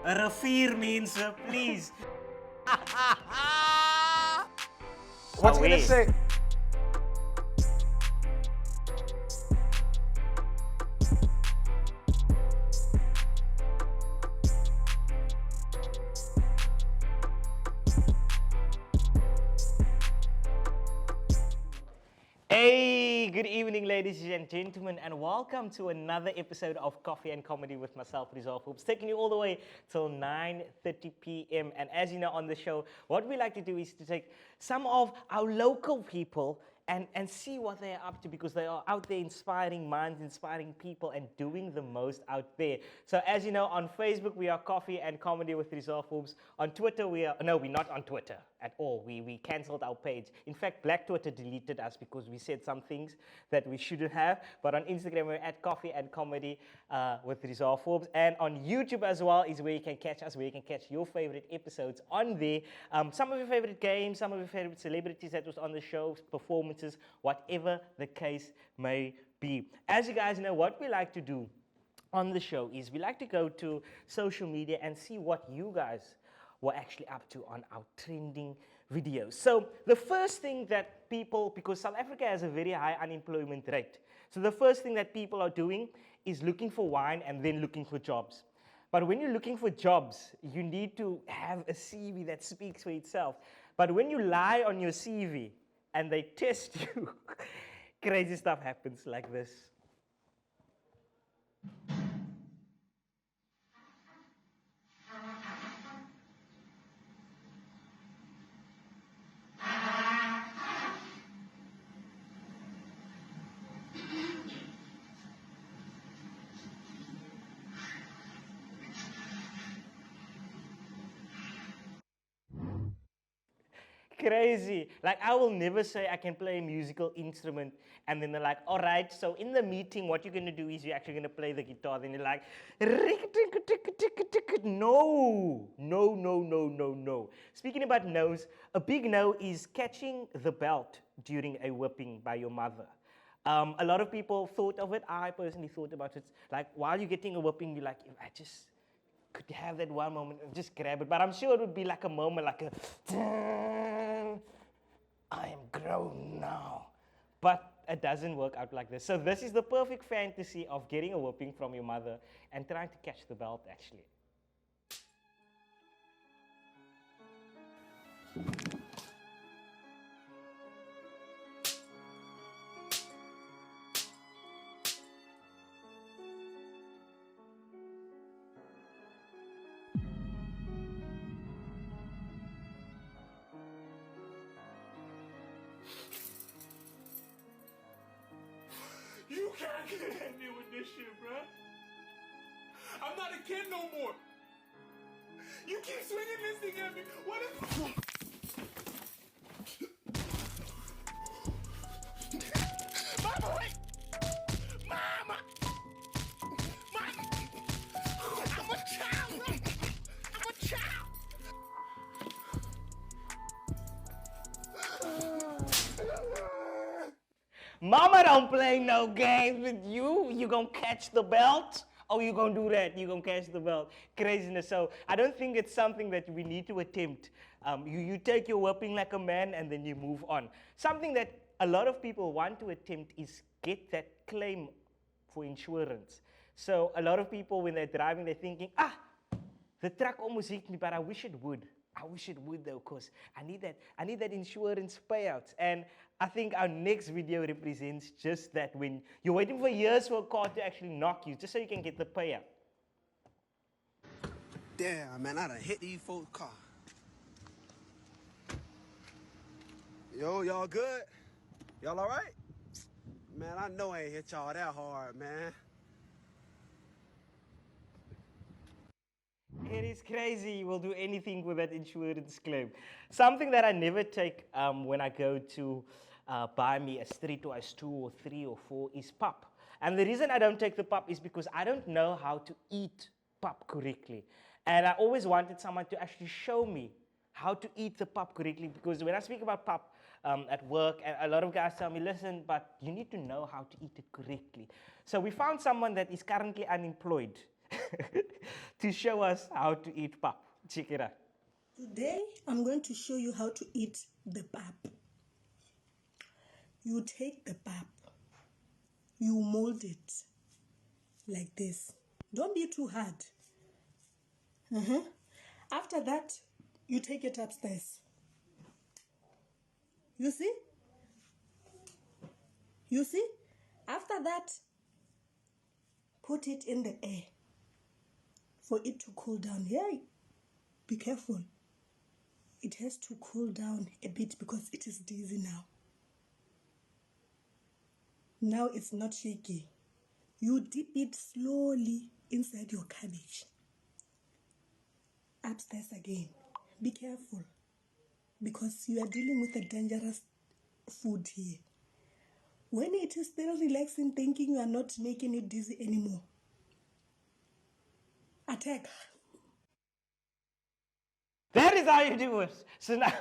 Rafir means please. What's he gonna Away. say? Hey, good evening, ladies and gentlemen, and welcome to another episode of Coffee and Comedy with myself, Rezah. It's taking you all the way till 9:30 p.m. And as you know, on the show, what we like to do is to take some of our local people and see what they are up to, because they are out there inspiring minds, inspiring people, and doing the most out there. So as you know, on Facebook, we are Coffee and Comedy with Rezah. On Twitter, we're not on Twitter at all. We cancelled our page. In fact, Black Twitter deleted us because we said some things that we shouldn't have. But on Instagram, we're at Coffee and Comedy with Rezah. And on YouTube as well is where you can catch us, where you can catch your favorite episodes on there. Some of your favorite games, some of your favorite celebrities that was on the show, performances, whatever the case may be. As you guys know, what we like to do on the show is we like to go to social media and see what you guys were actually up to on our trending videos. So the first thing that people, because South Africa has a very high unemployment rate, so the first thing that people are doing is looking for wine and then looking for jobs. But when you're looking for jobs, you need to have a CV that speaks for itself. But when you lie on your CV and they test you, crazy stuff happens like this. Crazy. Like, I will never say I can play a musical instrument, and then they're like, all right, so in the meeting, what you're going to do is you're actually going to play the guitar. Then you're like, no, no, no, no, no, no. Speaking about no's, a big no is catching the belt during a whipping by your mother. A lot of people thought of it. I personally thought about it. Like, while you're getting a whipping, you're like, I just could have that one moment and just grab it. But I'm sure it would be like a moment, like a, I am grown now. But it doesn't work out like this. So this is the perfect fantasy of getting a whooping from your mother and trying to catch the belt, actually. You can't get at me with this shit, bruh. I'm not a kid no more. You keep swinging this thing at me. What is... Mama, wait! Mama! Mama! I'm a child! I'm a child! Mama don't play no games with you. You gonna catch the belt? Oh, you gonna do that? You gonna catch the belt? Craziness. So I don't think it's something that we need to attempt. You take your whipping like a man and then you move on. Something that a lot of people want to attempt is get that claim for insurance. So a lot of people, when they're driving, they're thinking, the truck almost hit me, but I wish it would. I wish it would though, because I need that insurance payouts. And I think our next video represents just that, when you're waiting for years for a car to actually knock you, just so you can get the payout. Damn, man, I done hit these folks' car. Yo, y'all good? Y'all all right? Man, I know I ain't hit y'all that hard, man. It is crazy. You will do anything with that insurance claim. Something that I never take when I go to buy me a Streetwise 2 or 3 or 4 is pap. And the reason I don't take the pap is because I don't know how to eat pap correctly. And I always wanted someone to actually show me how to eat the pap correctly, because when I speak about pap at work, and a lot of guys tell me, listen, but you need to know how to eat it correctly. So we found someone that is currently unemployed to show us how to eat pap. Check it out. Today, I'm going to show you how to eat the pap. You take the pap, you mold it like this. Don't be too hard. After that, you take it upstairs. You see? You see? After that, put it in the air for it to cool down. Hey, be careful. It has to cool down a bit because it is dizzy now. Now it's not shaky. You dip it slowly inside your cabbage. Upstairs again. Be careful because you are dealing with a dangerous food here. When it is still relaxing, thinking you are not making it dizzy anymore, attack. That is how you do it. So now,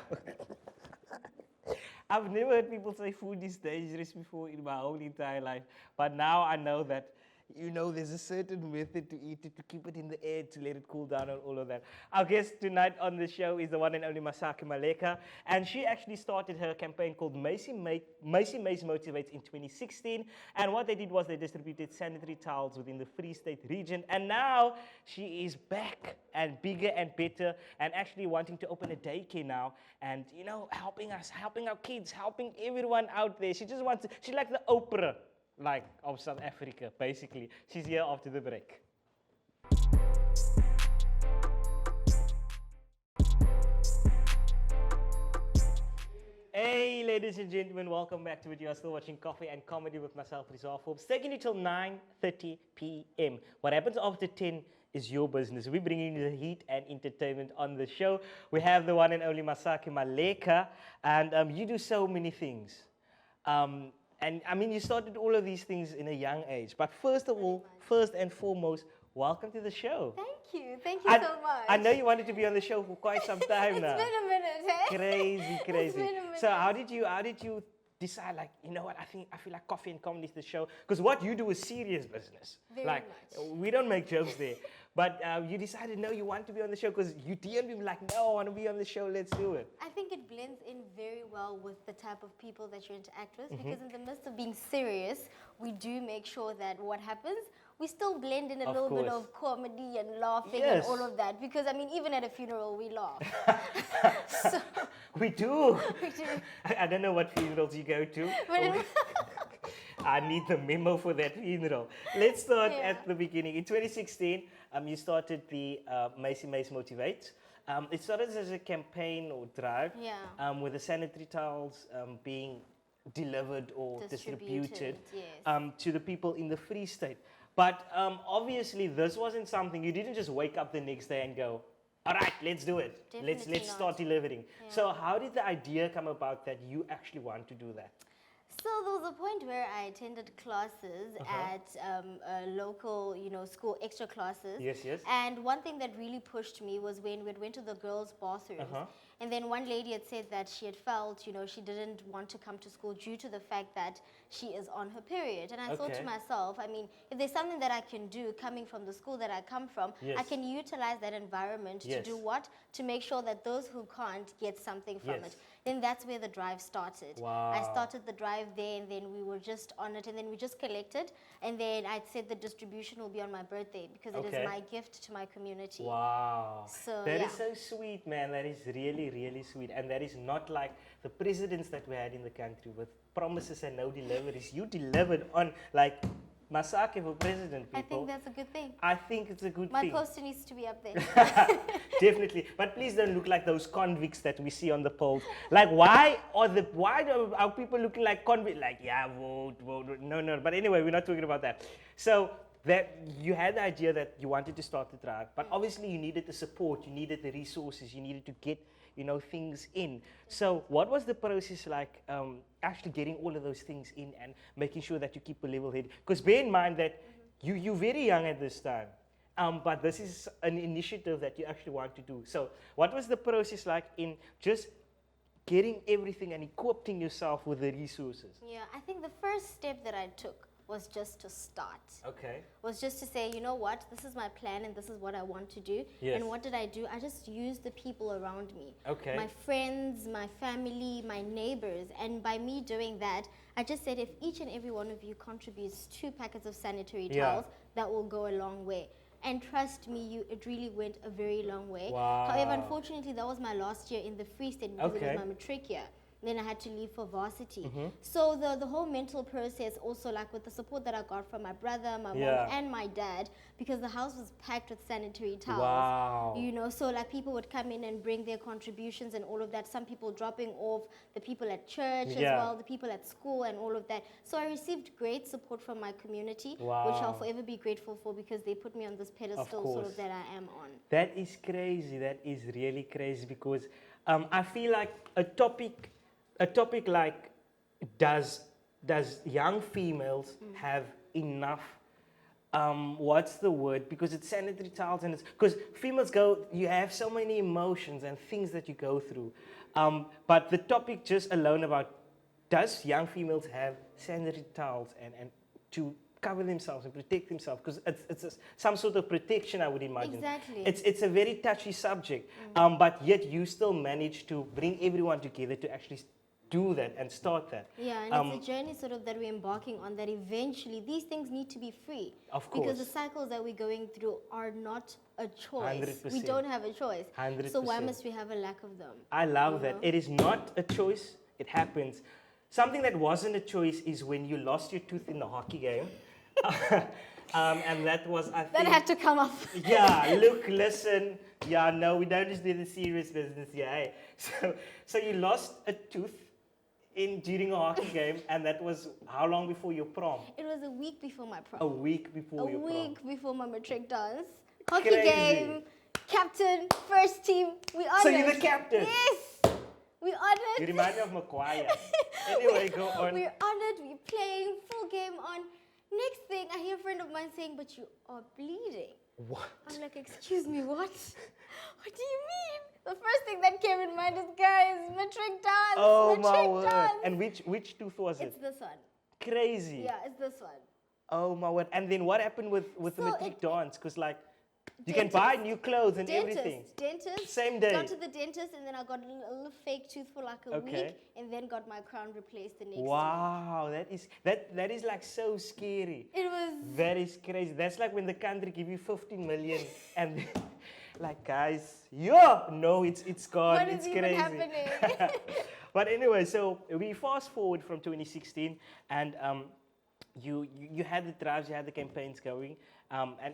I've never heard people say food is dangerous before in my whole entire life. But now I know that, there's a certain method to eat it, to keep it in the air, to let it cool down and all of that. Our guest tonight on the show is the one and only Masake Maleka. And she actually started her campaign called Macy Mace Motivates in 2016. And what they did was they distributed sanitary towels within the Free State region. And now she is back and bigger and better and actually wanting to open a daycare now. And, helping us, helping our kids, helping everyone out there. She just wants to, she's like the Oprah of South Africa, basically. She's here after the break. Hey, ladies and gentlemen, welcome back to it. You are still watching Coffee and Comedy with myself, Rezah. Taking you till 9:30 p.m. What happens after 10 is your business. We're bringing you the heat and entertainment on the show. We have the one and only Masake Maleka, and you do so many things. And I mean, you started all of these things in a young age. But first of all, first and foremost, welcome to the show. Thank you so much. I know you wanted to be on the show for quite some time now. It's been a minute, hey? Crazy. It's been a minute. So how did you decide, like, you know what, I feel like Coffee and Comedy is the show? Because what you do is serious business. Very much. We don't make jokes there. But you decided, no, you want to be on the show because you DM'd me like, no, I want to be on the show, let's do it. I think it blends in very well with the type of people that you interact with because in the midst of being serious, we do make sure that what happens, we still blend in a little bit of comedy and laughing and all of that because, I mean, even at a funeral, we laugh. So, we do. we do. I don't know what funerals you go to. I need the memo for that funeral. Let's start at the beginning. In 2016, you started the Macy Mace Motivates. It started as a campaign or drive with the sanitary towels being delivered or distributed to the people in the Free State. But obviously, this wasn't something, you didn't just wake up the next day and go, all right, let's do it. Let's start delivering. Yeah. So how did the idea come about that you actually want to do that? So there was a point where I attended classes at a local, school, extra classes. Yes. And one thing that really pushed me was when we went to the girls' bathrooms. And then one lady had said that she had felt, she didn't want to come to school due to the fact that she is on her period. And I thought to myself, I mean, if there's something that I can do coming from the school that I come from, I can utilize that environment to do what? To make sure that those who can't get something from it. Then that's where the drive started. Wow. I started the drive there and then we were just on it and then we just collected. And then I said the distribution will be on my birthday because it is my gift to my community. Wow. So, that is so sweet, man. That is really, really sweet. And that is not like the presidents that we had in the country with promises and no deliveries. You delivered on, like, Masake for president, people. I think that's a good thing. I think it's a good thing. My poster needs to be up there. Definitely. But please don't look like those convicts that we see on the polls. Like, why are people looking like convicts? Like, vote. No. But anyway, we're not talking about that. So that you had the idea that you wanted to start the drive, but obviously you needed the support, you needed the resources, you needed to get things in. So what was the process like actually getting all of those things in and making sure that you keep a level head? Because bear in mind that you're very young at this time, but this is an initiative that you actually want to do. So what was the process like in just getting everything and equipping yourself with the resources? Yeah, I think the first step that I took was just to start. Okay. Was just to say, you know what, this is my plan and this is what I want to do. Yes. And what did I do? I just used the people around me. Okay. My friends, my family, my neighbors. And by me doing that, I just said if each and every one of you contributes 2 packets of sanitary Yeah. towels, that will go a long way. And trust me, it really went a very long way. Wow. However, unfortunately, that was my last year in the Free State because it Okay. was my matric year. Then I had to leave for varsity. So the whole mental process also, like with the support that I got from my brother, my Yeah. mom, and my dad, because the house was packed with sanitary towels. Wow. You know, so like people would come in and bring their contributions and all of that. Some people dropping off, the people at church as Yeah. well, the people at school and all of that. So I received great support from my community, which Wow. I'll forever be grateful for because they put me on this pedestal sort course. of that I am on. That is crazy. That is really crazy because I feel like a topic like does young females have enough? What's the word? Because it's sanitary towels and it's because females you have so many emotions and things that you go through. But the topic just alone about does young females have sanitary towels and to cover themselves and protect themselves because it's some sort of protection, I would imagine. Exactly. It's a very touchy subject, but yet you still manage to bring everyone together to actually do that and start that. Yeah, and it's a journey sort of that we're embarking on that eventually these things need to be free. Of Because the course. cycles that we're going through are not a choice. 100%. We don't have a choice. So why 100%. must we have a lack of them? I love You that. know? It is not a choice, it happens. Something that wasn't a choice is when you lost your tooth in the hockey game. And that was, I think... That had to come off. Yeah, look, listen. Yeah, no, we don't just do the serious business here. Hey. So you lost a tooth during a hockey game, and that was how long before your prom? It was a week before my prom. A week before your A prom. week before my matric dance. Hockey Crazy. game, captain, first team. We honored. So you're the captain? Yes. We honored. You remind me of Maguire. Anyway, go on. We're honored. We're playing full game on. Next thing, I hear a friend of mine saying, "But you are bleeding." What? I'm like, "Excuse me, what? What do you mean?" The first thing that came in mind is, guys, matric dance. Oh my matric word. dance. And which tooth was It's it? this one. Crazy. Yeah, it's this one. Oh my word. And then what happened with the So matric it- dance? Because like you can buy new clothes and everything. Dentist. Same day. Got to the dentist and then I got a little fake tooth for like a Okay. week and then got my crown replaced the next Wow, that is like so scary. week. It was That is crazy. That's like when the country give you 15 million and then, like guys, no, it's gone. what it's is crazy. even happening? But anyway, so we fast forward from 2016, and you had the drives, you had the campaigns going, and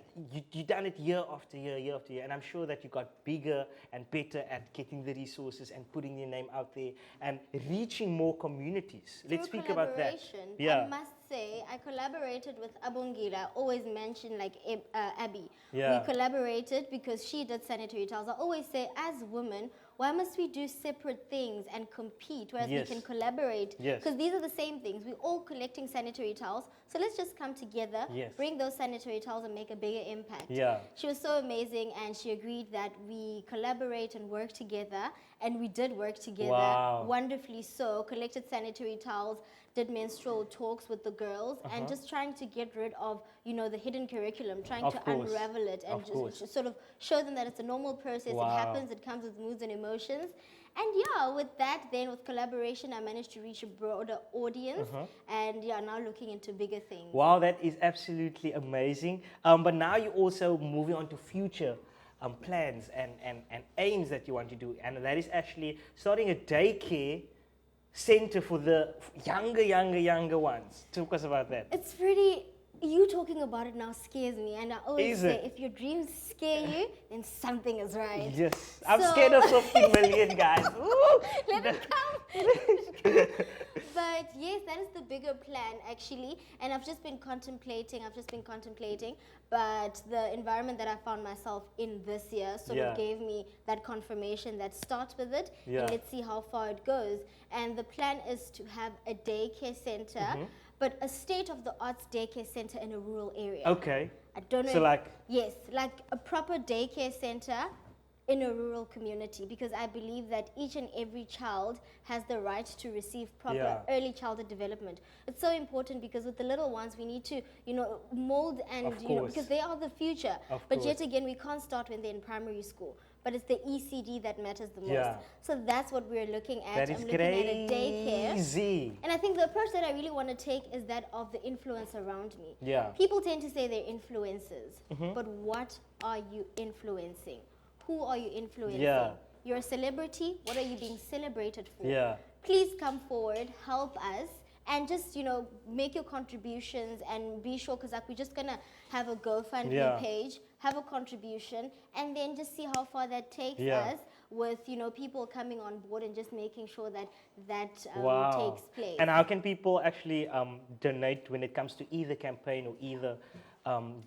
you done it year after year after year, and I'm sure that you got bigger and better at getting the resources and putting your name out there and reaching more communities. Let's Through speak about that. collaboration, Yeah. I must say, I collaborated with Abongila, always mention like Abby. Yeah. We collaborated because she did sanitary towels. I always say, as women, why must we do separate things and compete, whereas Yes. we can collaborate? Yes. Because these are the same things. We're all collecting sanitary towels, so let's just come together, Yes. bring those sanitary towels and make a bigger impact. Yeah. She was so amazing, and she agreed that we collaborate and work together, and we did work together Wow. wonderfully so, collected sanitary towels, did menstrual talks with the girls, and just trying to get rid of, the hidden curriculum, trying Of to course. unravel it and Of course. just sort of show them that it's a normal process, Wow. it happens, it comes with moods and emotions. And yeah, with that, then with collaboration, I managed to reach a broader audience, and yeah, now looking into bigger things. Wow, that is absolutely amazing. But now you're also moving on to future plans and aims that you want to do. And that is actually starting a daycare center for the younger ones. Talk us about that. It's pretty. You talking about it now scares me, and I always Is say, it? if your dreams scare you, then something is right. Yes, I'm So- scared of 15 million, guys. Woo! Let it come. But yes, that is the bigger plan actually, and I've just been contemplating. But the environment that I found myself in this year sort Yeah. of gave me that confirmation that start with it, Yeah. and let's see how far it goes. And the plan is to have a daycare center, but a state-of-the-art daycare center in a rural area. Okay. I don't know. So if- like, yes, like a proper daycare center in a rural community, because I believe that each and every child has the right to receive proper Yeah. early childhood development. It's so important because with the little ones, we need to, mold and, Of because course. they are the future. Of But yet course. again, we can't start when they're in primary school. But it's the ECD that matters the most. Yeah. So that's what we're looking at. That is I'm looking at a daycare. crazy. And I think the approach that I really want to take is that of the influence around me. Yeah. People tend to say they're influencers, but what are you influencing? Who are you influencing? Yeah. You're a celebrity. What are you being celebrated for? Yeah. Please come forward, help us, and just, make your contributions and be sure, because we're just going to have a GoFundMe Yeah. page, have a contribution, and then just see how far that takes Yeah. us with, people coming on board and just making sure that Wow. takes place. And how can people actually donate when it comes to either campaign or either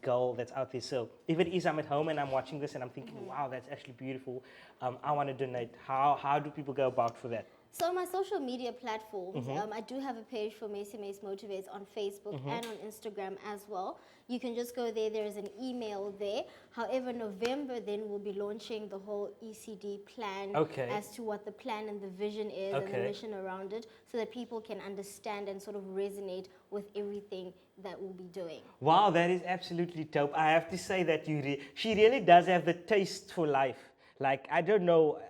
goal that's out there? So if it is I'm at home and I'm watching this and I'm thinking, wow, that's actually beautiful, I want to donate. How do people go about for that? So on my social media platforms, I do have a page for Macy Mace Motivates on Facebook and on Instagram as well. You can just go there. There is an email there. However, November then we'll be launching the whole ECD plan Okay. as to what the plan and the vision is and the Okay. mission around it, so that people can understand and sort of resonate with everything that we'll be doing. Wow, that is absolutely dope. I have to say that she really does have the taste for life. Like, I don't know,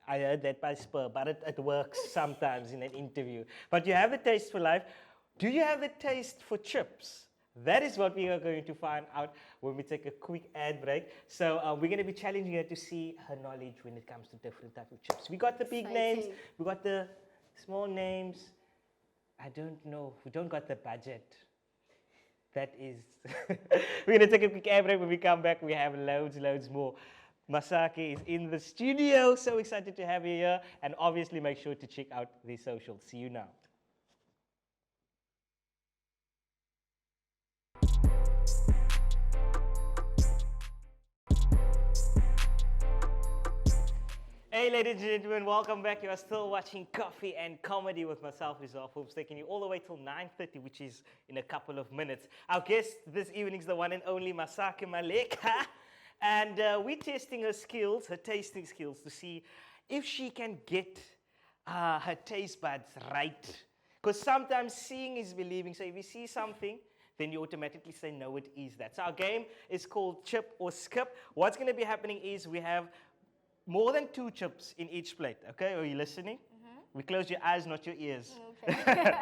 I heard that by Spur, but it works sometimes in an interview. But you have the taste for life. Do you have the taste for chips? That is what we are going to find out when we take a quick ad break. So we're going to be challenging her to see her knowledge when it comes to different types of chips. We got the big names, Exciting. we got the small names. I don't know, we don't got the budget. That is, we're going to take a quick ad break. When we come back, we have loads more. Masake is in the studio. So excited to have you here. And obviously, make sure to check out the socials. See you now. Hey ladies and gentlemen, welcome back. You are still watching Coffee and Comedy with myself, Rezah. Hopes taking you all the way till 9:30, which is in a couple of minutes. Our guest this evening is the one and only Masake Maleka. And we're testing her skills, her tasting skills, to see if she can get her taste buds right. Because sometimes seeing is believing. So if you see something, then you automatically say, no, it is that. So our game is called Chip or Skip. What's going to be happening is we have more than 2 chips in each plate. Okay, are you listening? We close your eyes, not your ears. Okay.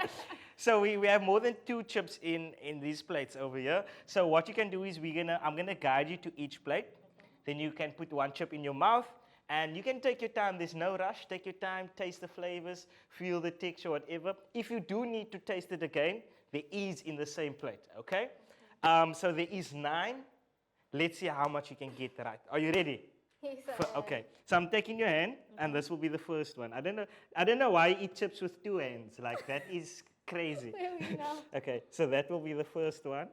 So we have more than 2 chips in these plates over here. So what you can do is I'm gonna guide you to each plate. Then you can put 1 chip in your mouth, and you can take your time. There's no rush. Take your time, taste the flavors, feel the texture, whatever. If you do need to taste it again, there is in the same plate. Okay? So there is 9. Let's see how much you can get right. Are you ready? Yes, Okay, so I'm taking your hand, and this will be the first one. I don't know why you eat chips with 2 hands. Like, that is crazy. Okay, so that will be the first one.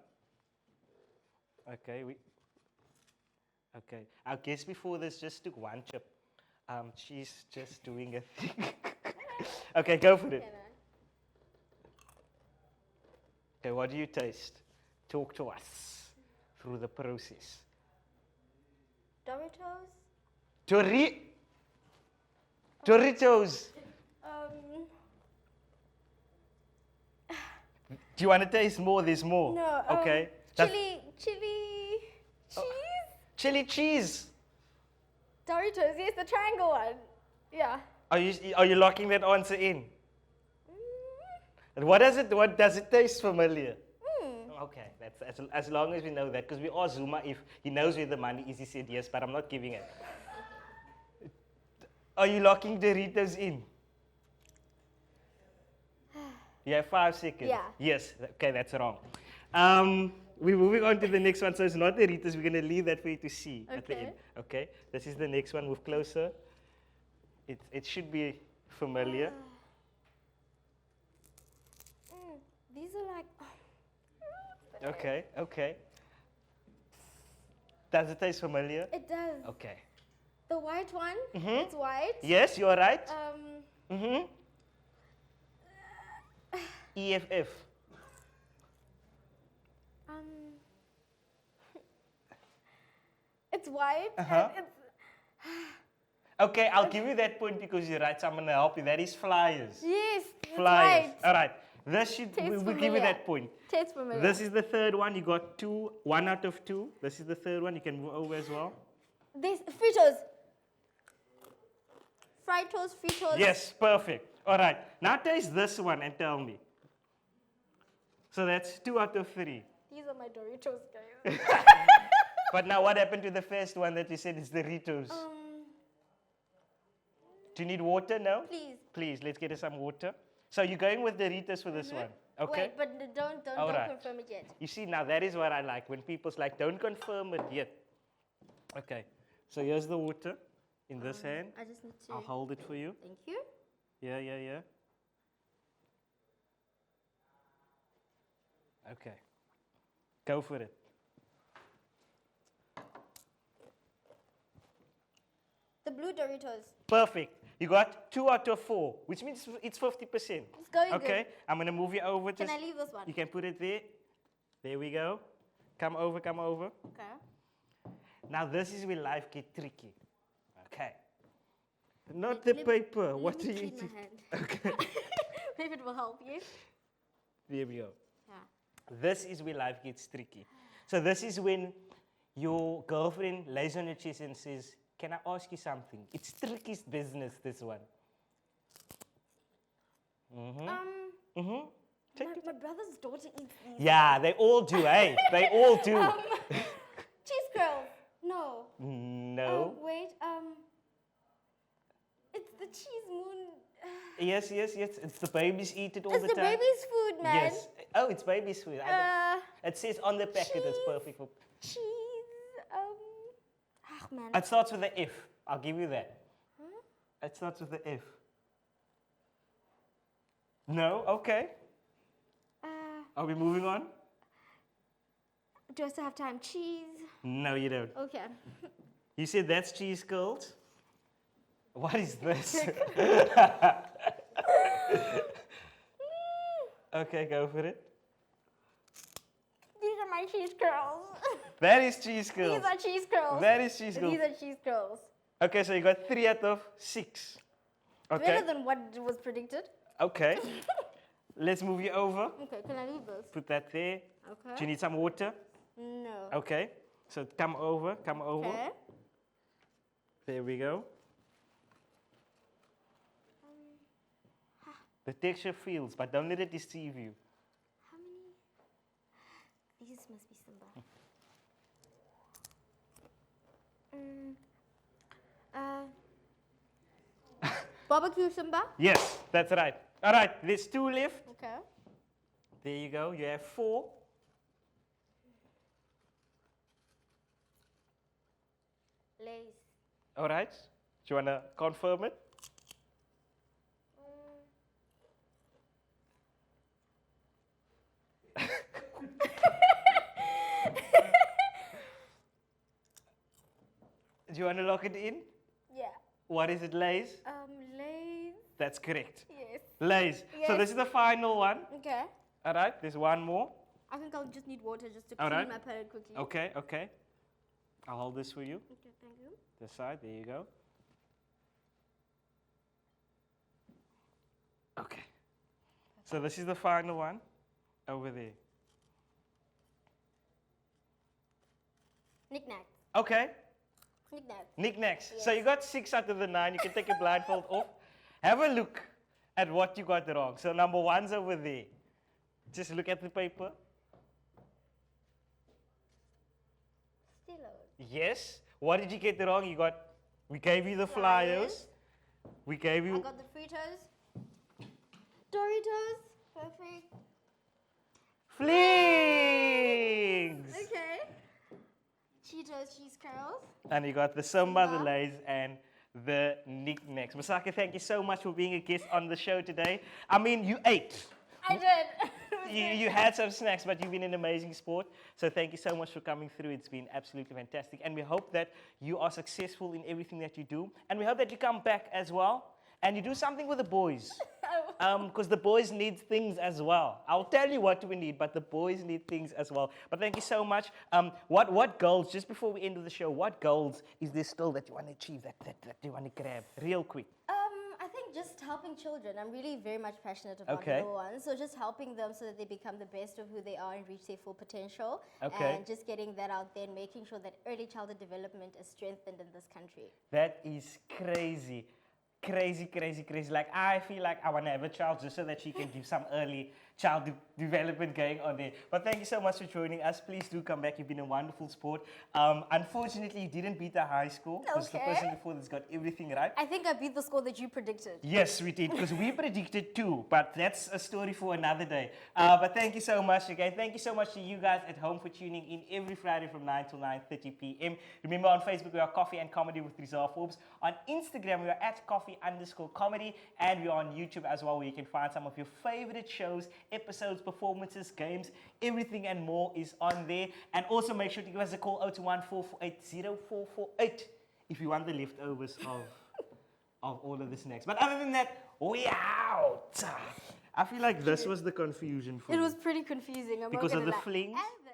Okay, our guest before this just took 1 chip. She's just doing a thing. Okay, go for it. Okay, what do you taste? Talk to us through the process. Doritos? Doritos. Do you want to taste more? There's more. No. Okay. Chili cheese? Chili cheese. Doritos, yes, the triangle one. Yeah. Are you locking that answer in? And what does it taste familiar? Okay, that's as long as we know that, because we asked Zuma if he knows where the money is. He said yes, but I'm not giving it. Are you locking Doritos in? You have 5 seconds. Yeah. Yes. Okay, that's wrong. We're moving on to the next one. So it's not Doritos. We're going to leave that for you to see at the Okay. end. Okay. This is the next one. Move closer. It should be familiar. These are like... Okay. Does it taste familiar? It does. Okay. The white one, it's white. Yes, you are right. Um, EFF. it's white. Uh-huh. And Okay, I'll give you that point because you're right. So I'm going to help you. That is flyers. Yes, that's Flyers. right. All right. This should, Tastes we'll give you familiar. that point. Tastes familiar. This is the third one. You got 2, 1 out of 2. This is the third one. You can move over as well. This Fritos. Fried toast, Fritos. Yes, perfect. All right. Now taste this one and tell me. So that's 2 out of 3. These are my Doritos, guys. But now what happened to the first one that you said is the Doritos? Do you need water now? Please. Please, let's get us some water. So you're going with the Doritos for this one, okay? Wait, but don't All right. confirm it yet. You see, now that is what I like, when people's like, don't confirm it yet. Okay, so here's the water in this hand. I just need to. I'll hold it for you. Thank you. Yeah. Okay, go for it. The blue Doritos. Perfect. You got 2 out of 4, which means it's 50%. It's going Okay, good. I'm going to move you over. Can I leave this one? You can put it there. There we go. Come over. Okay. Now this is where life gets tricky. Okay. Not the paper. What are Let me you clean eating? my hand. Okay. Maybe it will help you. There we go. Yeah. This is where life gets tricky. So this is when your girlfriend lays on your chest and says, can I ask you something? It's trickiest business, this one. My brother's daughter eats these. Yeah, they all do, hey? They all do. Cheese curls. No. No. Wait. It's the cheese moon. Yes. It's the babies eat it all It's the the time. baby's food, man. Yes. Oh, it's baby's food. It says on the packet it's cheese. perfect for. Cheese. Man. It starts with the F. I'll give you that. It starts with the F. No? Okay. Are we moving on? Do I still have time? Cheese. No, you don't. Okay. You said that's cheese curls? What is this? Okay, go for it. These are my cheese curls. That is cheese curls. These are cheese curls. That is cheese curls. These are cheese curls. Okay, so you got 3 out of 6. Okay. Better than what was predicted. Okay. Let's move you over. Okay, can I leave this? Put that there. Okay. Do you need some water? No. Okay. So come over. Okay. There we go. The texture feels, but don't let it deceive you. How many? These must be Simba. Barbecue Simba? Yes, that's right. All right, there's 2 left. Okay. There you go. You have 4. Lays. All right. Do you want to confirm it? Do you want to lock it in? Yeah. What is it, Lays? Lays. That's correct. Yes. Lays. So Yes. this is the final one. Okay. All right, there's one more. I think I'll just need water just to All clean right. my palate quickly. Okay. I'll hold this for you. Okay, thank you. This side, there you go. Okay. So this is the final one over there. Knick-knack. Okay, Knick-knack. knickknacks. So Yes. you got 6 out of the 9. You can take your blindfold off. Have a look at what you got wrong. So number 1's over there. Just look at the paper. Stilos. Yes. What did you get wrong? We gave you the flyers. We gave I you. got the Fritos. Doritos. Perfect. Flings! Okay. Cheetos cheese curls. And you got the Simba, the Simba. Lays, and the knickknacks. Masake, thank you so much for being a guest on the show today. I mean, you ate. I did. You had some snacks, but you've been an amazing sport. So thank you so much for coming through. It's been absolutely fantastic. And we hope that you are successful in everything that you do. And we hope that you come back as well. and you do something with the boys. Because the boys need things as well. I'll tell you what we need, but the boys need things as well. But thank you so much. What goals, just before we end the show, what goals is there still that you want to achieve, that you want to grab, real quick? I think just helping children. I'm really very much passionate about Okay. little ones. So just helping them so that they become the best of who they are and reach their full potential. Okay. And just getting that out there and making sure that early childhood development is strengthened in this country. That is crazy. Crazy. Like, I feel like I want to have a child just so that she can give some early child development going on there. But thank you so much for joining us. Please do come back. You've been a wonderful sport. Unfortunately, you didn't beat the high score. Because the Okay. person before that's got everything right. I think I beat the score that you predicted. Yes, we did, because we predicted 2, but that's a story for another day. But thank you so much again. Thank you so much to you guys at home for tuning in every Friday from 9 till 9:30 p.m. Remember, on Facebook, we are Coffee and Comedy with Rezah Forbes. On Instagram, we are at coffee_comedy. And we are on YouTube as well, where you can find some of your favorite shows, episodes, performances, games, everything and more is on there. And also make sure to give us a call 0214480448 if you want the leftovers of all of the snacks. But other than that, we out. I feel like this was the confusion for It me. was pretty confusing. I'm not Because of gonna the lie. flings? And